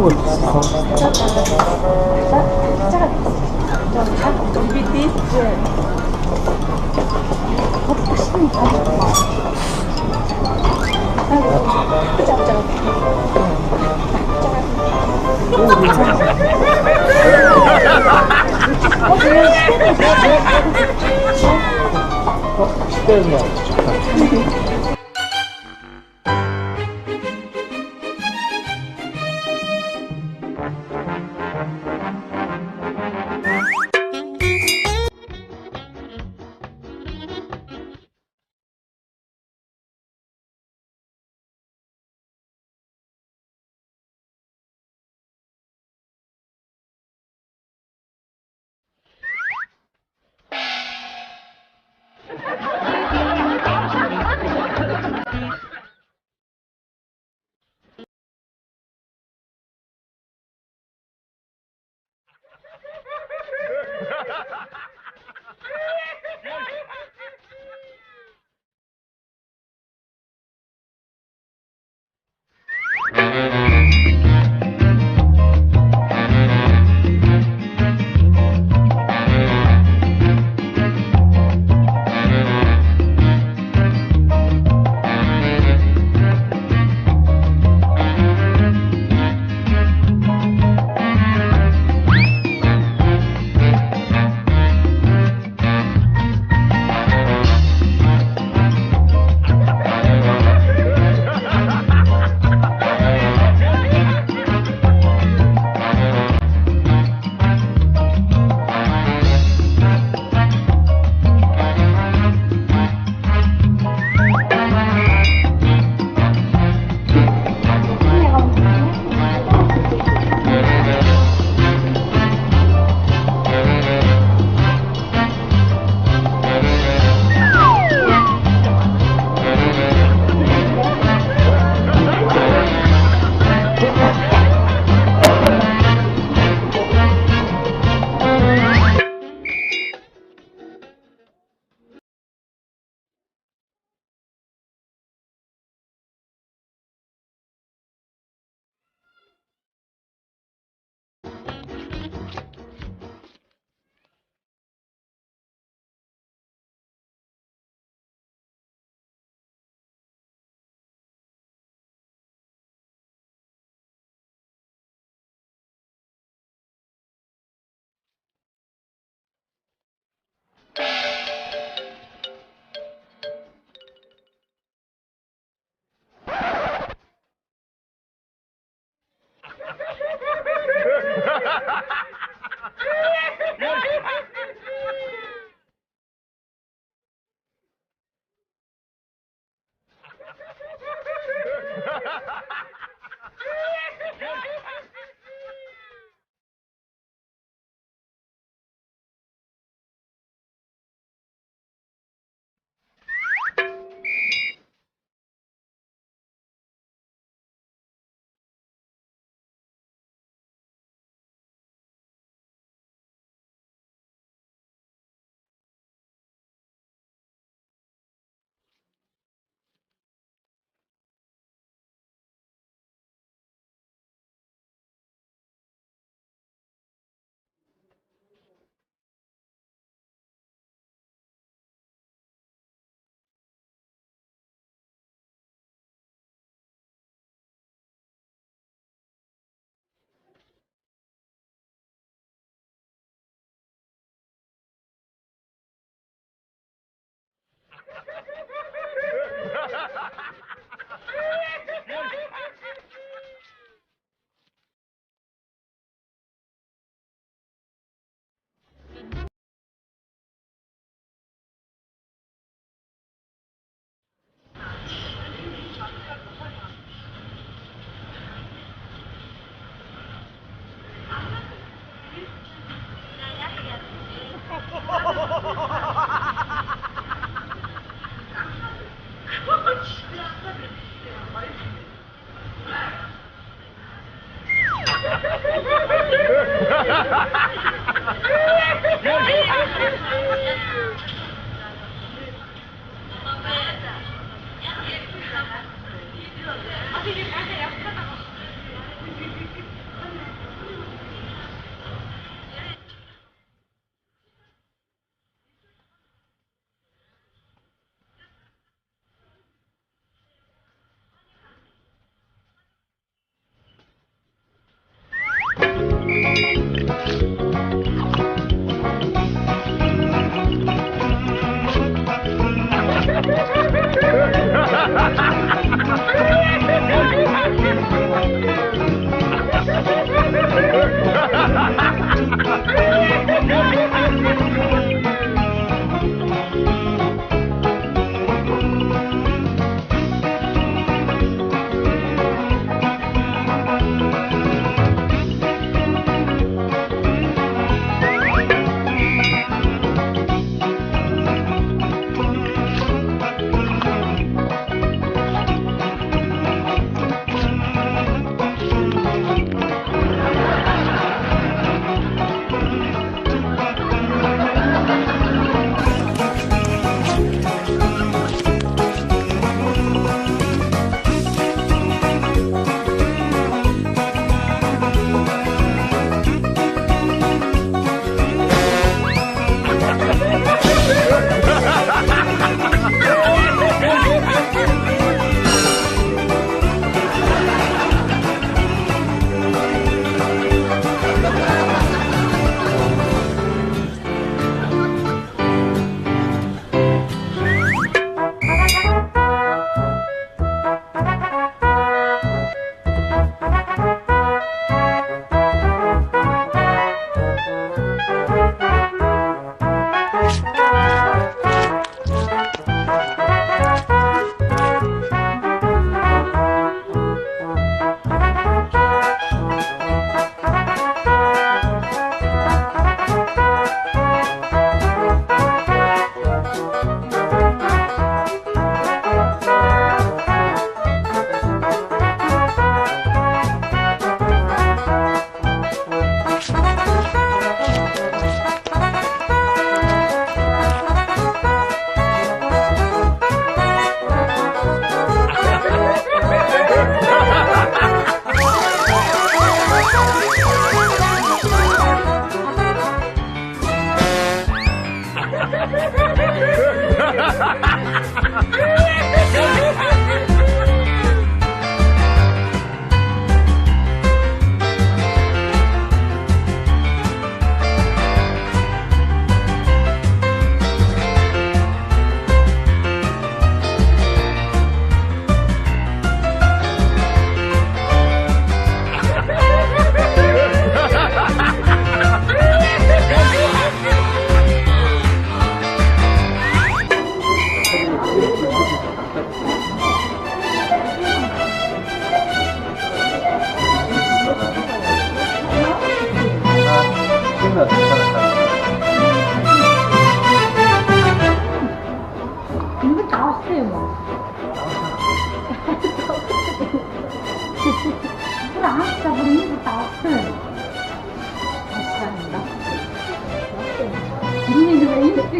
DVD? 식대는 거.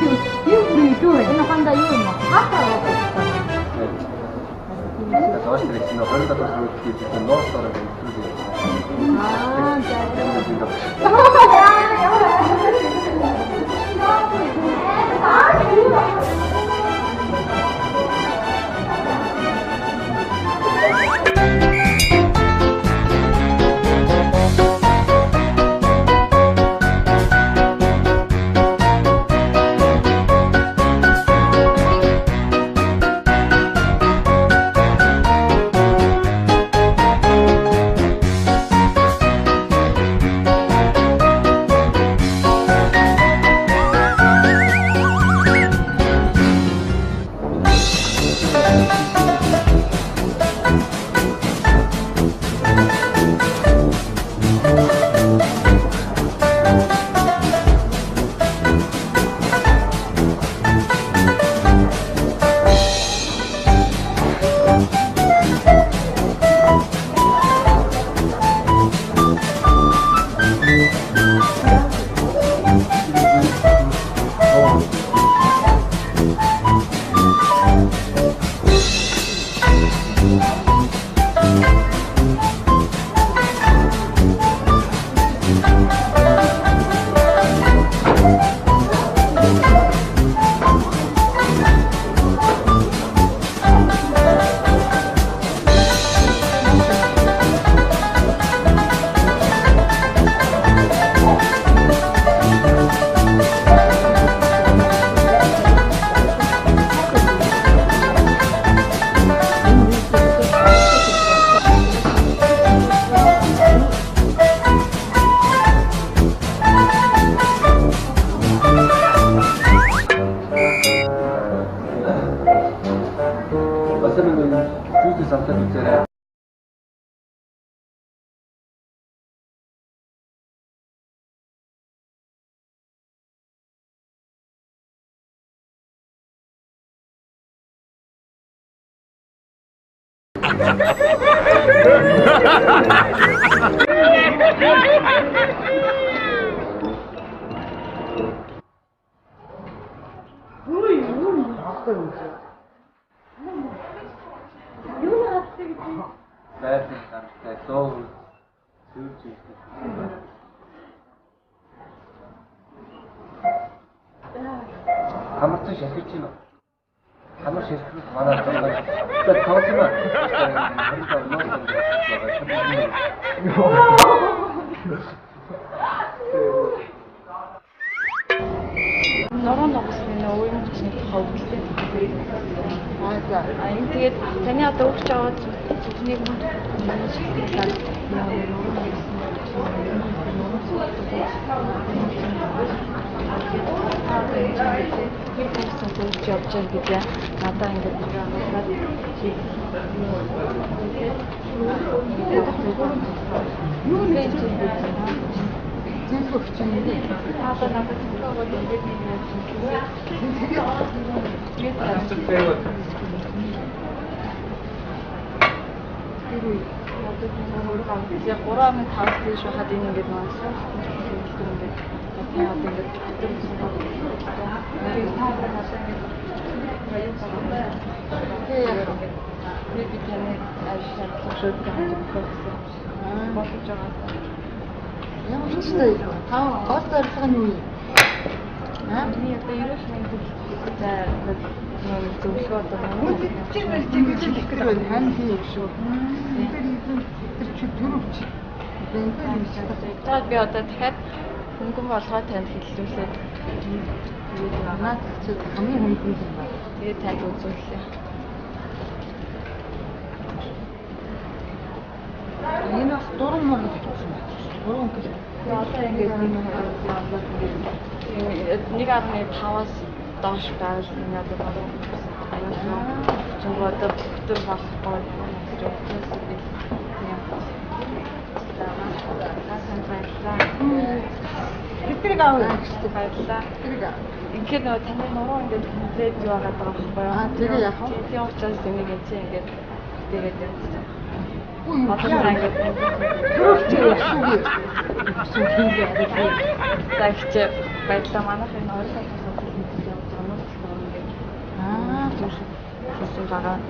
юу юу энэ ханда юу юм хатаа Доош дээрээс нөө 20 доллар хөрөнгө хийсэн нууц дорог нэмэгдүүлээ. Хамарсан шахиж байна. Хамар ширхэг манай байна. Тэгээд тоосна. Норон ногсны үеийн хүчний хавдлаа. Аа тэгээд таны одоо өгч аваад зүгнийг манай шилжүүлээд явж байгаа надаа ингэж юу нэг зөвхөн чинь одоо надад зөвхөн ингэж яг 3.5 тийш хаад ингэж маасан. Ямар ч зүйл гол зорилго нь юу юм? Миний одоо ерөөс нэг зөвлөгөө одоо хэлэх байна. Хань хийх шүү. Тэр чи төрөвч. Тэгээд би одоо дахиад хөнгөн болгоо танд хэллүүлээд надад хамгийн хөнгөн юм байна. Тэгээд танд үзүүллээ. Энэ бас дуран моргож болсон байна. Дуран гэж. Одоо ингэж нэг 1.5-аас доош байвал энэ одоо дуран гэсэн. Чамд одоо бүтэр болохгүй гэж бодсон. Тэрийг аваа гэж баярлаа. Тэрийг ингээд нөгөө таны нуруу ингээд хүлээж яваад байгаа байхгүй юу? Тэгээ яах вэ? Тийм учраас энийг энэ ингээд тэгээд явчихсан. Одоо ингээд төрөвч яшгүй. Тэгж баярлаа манайх энэ ойрхон 주신 바람.